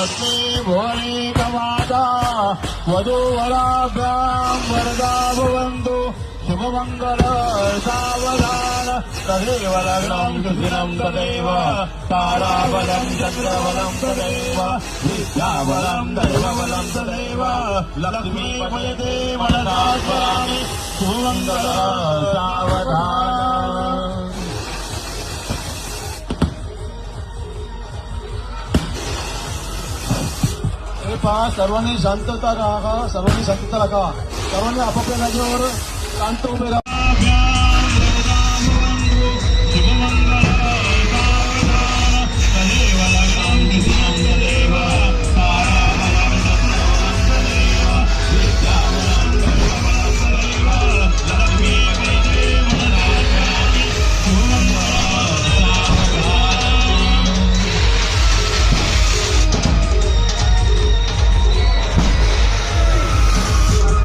लक्ष्मी भुवनी कमाता वधूवराभ्यां वरदा भवन्तु शुभमङ्गल सावधान तदेव लग्नं सुदिनं तदेव ताराबलं चन्द्रबलं तदेव विद्याबलं दैवबलं तदेव लक्ष्मी मयते मनसा स्मरामि शुभमङ्गल सावधान। पहा सर्वांनी शांतता राहा, सर्वांनी शांतता राखा, सर्वांनी आपापल्या जागेवर शांत उभे राहा।